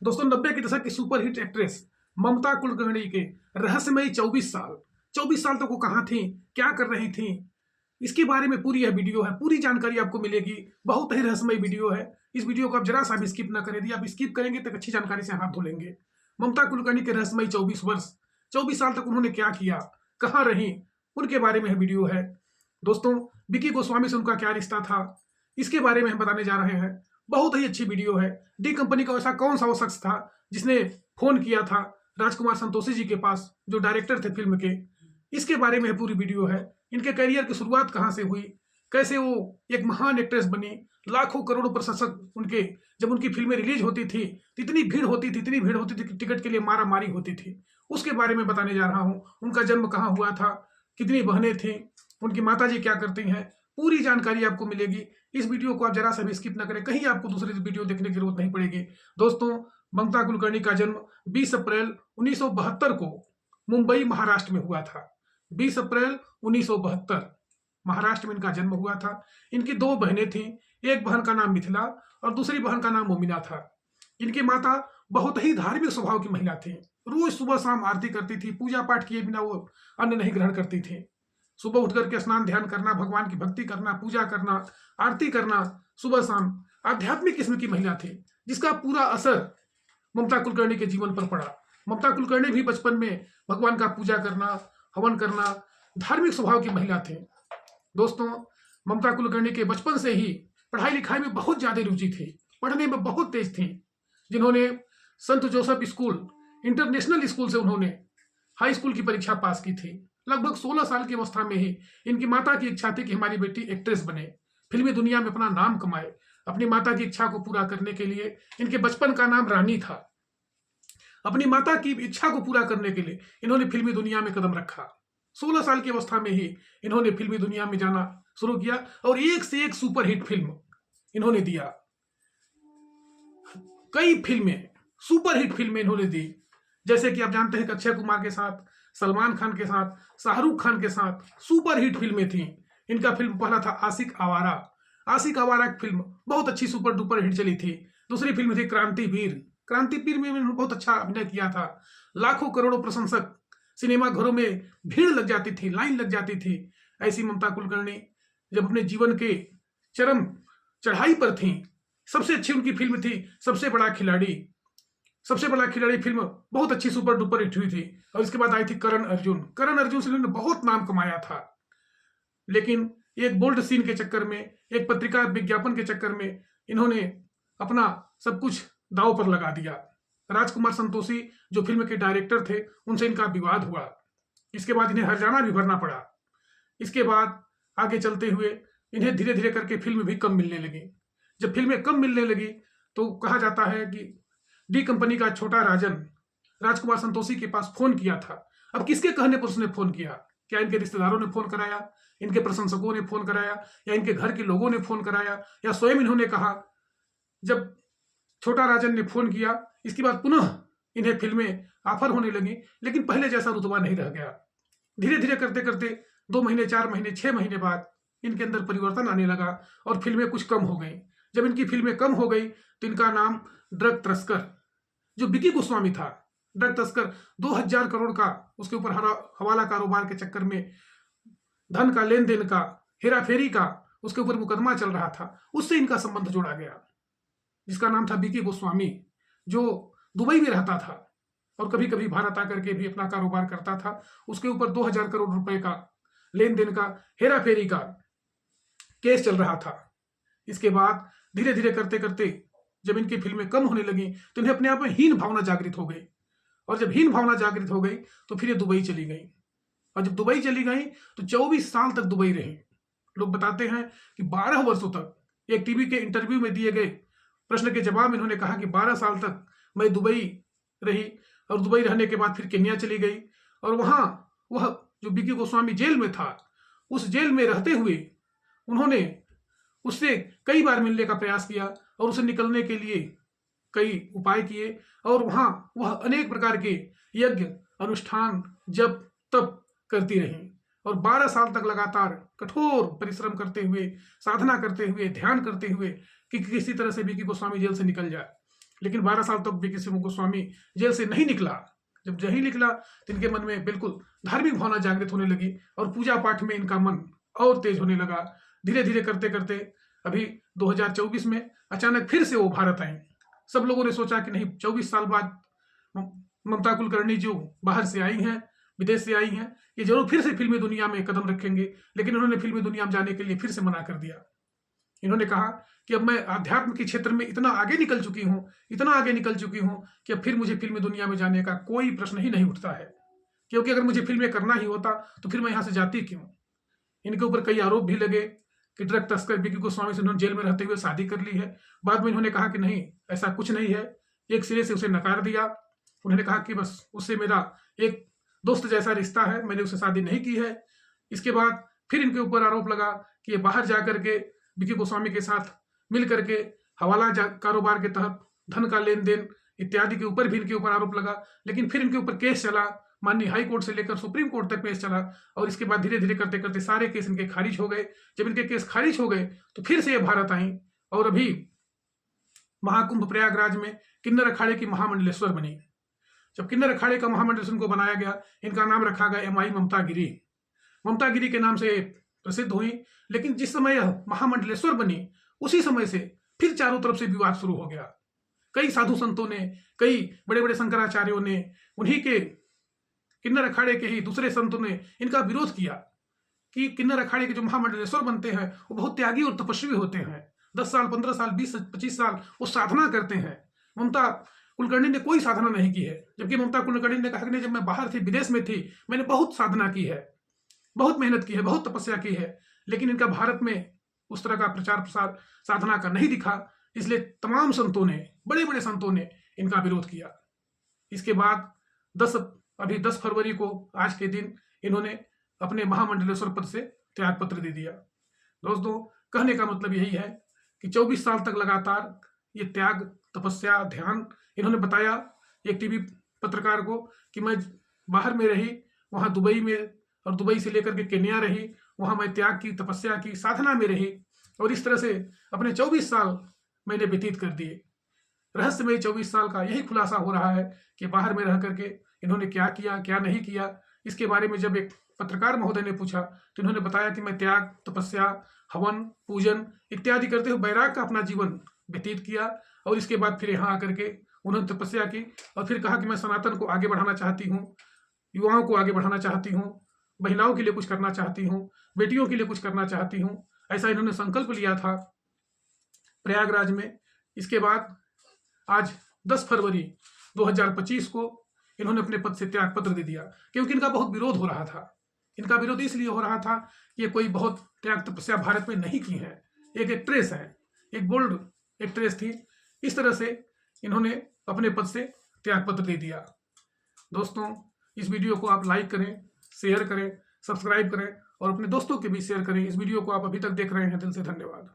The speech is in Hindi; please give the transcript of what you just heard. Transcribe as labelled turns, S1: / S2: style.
S1: दोस्तों 90 के दशक की सुपरहिट एक्ट्रेस ममता कुलकर्णी के रहस्यमयी 24 साल तक वो कहाँ थी, क्या कर रही थी, इसके बारे में पूरी यह वीडियो है। पूरी जानकारी आपको मिलेगी। बहुत ही रहस्यमय वीडियो है। इस वीडियो को आप जरा सा भी स्किप ना करें। यदि आप स्किप करेंगे तो अच्छी जानकारी से हाथ धोलेंगे। ममता कुलकर्णी के रहस्यमयी 24 साल तक उन्होंने क्या किया, कहाँ रही, उनके बारे में यह वीडियो है। दोस्तों विकी गोस्वामी से उनका क्या रिश्ता था, इसके बारे में हम बताने जा रहे हैं। बहुत ही अच्छी वीडियो है। डी कंपनी का ऐसा कौन सा वो शख्स था जिसने फोन किया था राजकुमार संतोषी जी के पास, जो डायरेक्टर थे फिल्म के, इसके बारे में पूरी वीडियो है। इनके करियर की शुरुआत कहाँ से हुई, कैसे वो एक महान एक्ट्रेस बनी, लाखों करोड़ों प्रशंसक उनके, जब उनकी फिल्में रिलीज होती थी तो इतनी भीड़ होती थी कि टिकट के लिए मारा मारी होती थी, उसके बारे में बताने जा रहा हूँ। उनका जन्म कहाँ हुआ था, कितनी बहनें थी, उनकी माताजी क्या करती हैं, पूरी जानकारी आपको मिलेगी। इस वीडियो को आप जरा सा भी स्किप ना करें, कहीं आपको दूसरी वीडियो देखने की जरूरत नहीं पड़ेगी। दोस्तों ममता कुलकर्णी का जन्म 20 अप्रैल 1972 को मुंबई महाराष्ट्र में हुआ था। 20 अप्रैल 1972 महाराष्ट्र में इनका जन्म हुआ था। इनकी दो बहनें थीं, एक बहन का नाम मिथिला और दूसरी बहन का नाम मोमिना था। इनकी माता बहुत ही धार्मिक स्वभाव की महिला थी। रोज सुबह शाम आरती करती थी, पूजा पाठ किए बिना वो अन्न नहीं ग्रहण करती थी। सुबह उठ करके स्नान ध्यान करना, भगवान की भक्ति करना, पूजा करना, आरती करना, सुबह शाम आध्यात्मिक किस्म की महिला थी, जिसका पूरा असर ममता कुलकर्णी के जीवन पर पड़ा। ममता कुलकर्णी भी बचपन में भगवान का पूजा करना, हवन करना, धार्मिक स्वभाव की महिला थी। दोस्तों ममता कुलकर्णी के बचपन से ही पढ़ाई लिखाई में बहुत ज्यादा रुचि थी, पढ़ने में बहुत तेज थी। जिन्होंने संत जोसेफ स्कूल इंटरनेशनल स्कूल से उन्होंने हाई स्कूल की परीक्षा पास की थी। लगभग 16 साल की अवस्था में ही इनकी माता की इच्छा थी कि हमारी बेटी एक्ट्रेस बने, फिल्मी दुनिया में अपना नाम कमाए। अपनी माता की इच्छा को पूरा करने के लिए, इनके बचपन का नाम रानी था, अपनी माता की इच्छा को पूरा करने के लिए इन्होंने फिल्मी दुनिया में कदम रखा। 16 साल की अवस्था में ही इन्होंने फिल्मी दुनिया में जाना शुरू किया और एक से एक सुपरहिट फिल्म इन्होंने दिया। कई फिल्में, सुपरहिट फिल्में इन्होंने दी, जैसे कि आप जानते हैं कि अक्षय कुमार के साथ, सलमान खान के साथ, शाहरुख खान के साथ सुपरहिट फिल्में थीं। इनका फिल्म पहला था आशिक आवारा। आशिक आवारा की फिल्म बहुत अच्छी सुपर डुपर हिट चली थी। दूसरी फिल्म थी क्रांतिवीर। क्रांतिवीर में इन्होंने बहुत अच्छा अभिनय किया था। लाखों करोड़ों प्रशंसक, सिनेमा घरों में भीड़ लग जाती थी, लाइन लग जाती थी। ऐसी ममता कुलकर्णी जब अपने जीवन के चरम चढ़ाई पर थी, सबसे अच्छी उनकी फिल्म थी सबसे बड़ा खिलाड़ी। सबसे बड़ा खिलाड़ी फिल्म बहुत अच्छी सुपर डुपर हिट हुई थी। और इसके बाद आई थी करण अर्जुन। करण अर्जुन से इन्होंने बहुत नाम कमाया था, लेकिन एक बोल्ड सीन के चक्कर में, एक पत्रिका विज्ञापन के चक्कर में इन्होंने अपना सब कुछ दांव पर लगा दिया। राजकुमार संतोषी जो फिल्म के डायरेक्टर थे, उनसे इनका विवाद हुआ। इसके बाद इन्हें हर्जाना भी भरना पड़ा। इसके बाद आगे चलते हुए इन्हें धीरे धीरे करके फिल्म भी कम मिलने लगी। जब फिल्में कम मिलने लगी तो कहा जाता है कि डी कंपनी का छोटा राजन राजकुमार संतोषी के पास फोन किया था। अब किसके कहने पर उसने फोन किया? क्या इनके रिश्तेदारों ने फोन कराया, इनके प्रशंसकों ने फोन कराया, या इनके घर के लोगों ने फोन कराया, या स्वयं इन्होंने कहा? जब छोटा राजन ने फोन किया, इसके बाद पुनः इन्हें फिल्में ऑफर होने लगी, लेकिन पहले जैसा रुतबा नहीं रह गया। धीरे धीरे करते करते 2 महीने, 4 महीने, 6 महीने बाद इनके अंदर परिवर्तन आने लगा और फिल्में कुछ कम हो गई। जब इनकी फिल्में कम हो गई तो इनका नाम ड्रग तस्कर, जो विकी गोस्वामी था, ड्रग तस्कर, 2000 करोड़ का उसके ऊपर हवाला कारोबार के चक्कर में धन का लेन देन का, हेरा फेरी का उसके ऊपर मुकदमा चल रहा था, उससे इनका संबंध जोड़ा गया। जिसका नाम था विकी गोस्वामी, जो दुबई में रहता था और कभी कभी भारत आकर के भी अपना कारोबार करता था। उसके ऊपर 2000 करोड़ रुपए का लेन देन का, हेरा फेरी का केस चल रहा था। इसके बाद धीरे धीरे करते करते जब इनकी फिल्में कम होने लगी तो इन्हें अपने आप में हीन भावना जागृत हो गई। और जब हीन भावना जागृत हो गई तो फिर ये दुबई चली गई। और जब दुबई चली गई तो 24 साल तक दुबई रही। लोग बताते हैं कि 12 वर्षों तक, एक टीवी के इंटरव्यू में दिए गए प्रश्न के जवाब में इन्होंने कहा कि 12 साल तक मैं दुबई रही, और दुबई रहने के बाद फिर केन्या चली गई। और वहां वह जो विकी गोस्वामी जेल में था, उस जेल में रहते हुए उन्होंने उससे कई बार मिलने का प्रयास किया और उसे निकलने के लिए कई उपाय किए। और वहां वह अनेक प्रकार के यज्ञ, अनुष्ठान, जप तप करती रही और 12 साल तक लगातार कठोर परिश्रम करते हुए, साधना करते हुए, ध्यान करते हुए कि किसी तरह से विकी गोस्वामी जेल से निकल जाए। लेकिन 12 साल तक विकी सिंह गोस्वामी जेल से नहीं निकला। जब नहीं निकला तो इनके मन में बिल्कुल धार्मिक भावना जागृत होने लगी और पूजा पाठ में इनका मन और तेज होने लगा। धीरे धीरे करते करते अभी 2024 में अचानक फिर से वो भारत आई। सब लोगों ने सोचा कि नहीं, 24 साल बाद ममता कुलकर्णी जो बाहर से आई हैं, विदेश से आई हैं, ये जरूर फिर से फिल्मी दुनिया में कदम रखेंगे। लेकिन उन्होंने फिल्मी दुनिया में जाने के लिए फिर से मना कर दिया। इन्होंने कहा कि अब मैं आध्यात्म के क्षेत्र में इतना आगे निकल चुकी हूँ, इतना आगे निकल चुकी हूँ कि अब फिर मुझे फिल्मी दुनिया में जाने का कोई प्रश्न ही नहीं उठता है, क्योंकि अगर मुझे फिल्में करना ही होता तो फिर मैं यहाँ से जाती क्यों। इनके ऊपर कई आरोप भी लगे कि ड्रग तस्कर विकी गोस्वामी से उन्होंने जेल में रहते हुए शादी कर ली है। बाद में इन्होंने कहा कि नहीं, ऐसा कुछ नहीं है। एक सिरे से उसे नकार दिया। उन्होंने कहा कि बस उससे मेरा एक दोस्त जैसा रिश्ता है, मैंने उससे शादी नहीं की है। इसके बाद फिर इनके ऊपर आरोप लगा कि ये बाहर जा करके विकी गोस्वामी के साथ मिल करके हवाला कारोबार के तहत धन का लेन देन इत्यादि के ऊपर भी इनके ऊपर आरोप लगा। लेकिन फिर इनके ऊपर केस चला, माननीय हाई कोर्ट से लेकर सुप्रीम कोर्ट तक केस चला और इसके बाद धीरे धीरे करते करते सारे केस इनके खारिज हो गए। जब इनके केस खारिज हो गए तो फिर से ये भारत आई और अभी महाकुंभ प्रयागराज में किन्नर अखाड़े की महामंडलेश्वर बनी। जब किन्नर अखाड़े का महामंडलेश्वर को बनाया गया, इनका नाम रखा गया एमआई ममता गिरी। ममता गिरी के नाम से प्रसिद्ध हुई। लेकिन जिस समय यह महामंडलेश्वर बनी उसी समय से फिर चारों तरफ से विवाद शुरू हो गया। कई साधु संतों ने, कई बड़े बड़े शंकराचार्यों ने, उन्हीं के किन्नर अखाड़े के ही दूसरे संतों ने इनका विरोध किया कि किन्नर अखाड़े के जो महामंडलेश्वर बनते हैं वो बहुत त्यागी और तपस्वी होते हैं। 10 साल, 15 साल, 20-25 साल वो साधना करते हैं। ममता कुलकर्णी ने कोई साधना नहीं की है, जबकि ममता कुलकर्णी ने कहा कि जब मैं बाहर थी, विदेश में थी, मैंने बहुत साधना की है, बहुत मेहनत की है, बहुत तपस्या की है। लेकिन इनका भारत में उस तरह का प्रचार प्रसार साधना का नहीं दिखा। इसलिए तमाम संतों ने, बड़े बड़े संतों ने इनका विरोध किया। इसके बाद 10 फरवरी को आज के दिन इन्होंने अपने महामंडलेश्वर पद से त्याग पत्र दे दिया। दोस्तों, कहने का मतलब यही है कि 24 साल तक लगातार ये त्याग, तपस्या, ध्यान इन्होंने बताया एक टीवी पत्रकार को कि मैं बाहर में रही, वहाँ दुबई में, और दुबई से लेकर के केन्या रही, वहाँ मैं त्याग की, तपस्या की, साधना में रही और इस तरह से अपने 24 साल मैंने व्यतीत कर दिए। रहस्यमय 24 साल का यही खुलासा हो रहा है कि बाहर में रह करके इन्होंने क्या किया, क्या नहीं किया। इसके बारे में जब एक पत्रकार महोदय ने पूछा तो इन्होंने बताया कि मैं त्याग, तपस्या, हवन, पूजन इत्यादि करते हुए बैराग का अपना जीवन व्यतीत किया और इसके बाद फिर यहाँ आकर के उन्होंने तपस्या की और फिर कहा कि मैं सनातन को आगे बढ़ाना चाहती हूँ, युवाओं को आगे बढ़ाना चाहती हूँ, महिलाओं के लिए कुछ करना चाहती हूँ, बेटियों के लिए कुछ करना चाहती हूँ। ऐसा इन्होंने संकल्प लिया था प्रयागराज में। इसके बाद आज 10 फरवरी 2025 को इन्होंने अपने पद से त्याग पत्र दे दिया, क्योंकि इनका बहुत विरोध हो रहा था। इनका विरोध इसलिए हो रहा था कि ये कोई बहुत त्याग तपस्या भारत में नहीं की है, एक एक्ट्रेस है, एक बोल्ड एक्ट्रेस थी। इस तरह से इन्होंने अपने पद से त्याग पत्र दे दिया। दोस्तों, इस वीडियो को आप लाइक करें, शेयर करें, सब्सक्राइब करें और अपने दोस्तों के बीच शेयर करें। इस वीडियो को आप अभी तक देख रहे हैं, दिल से धन्यवाद।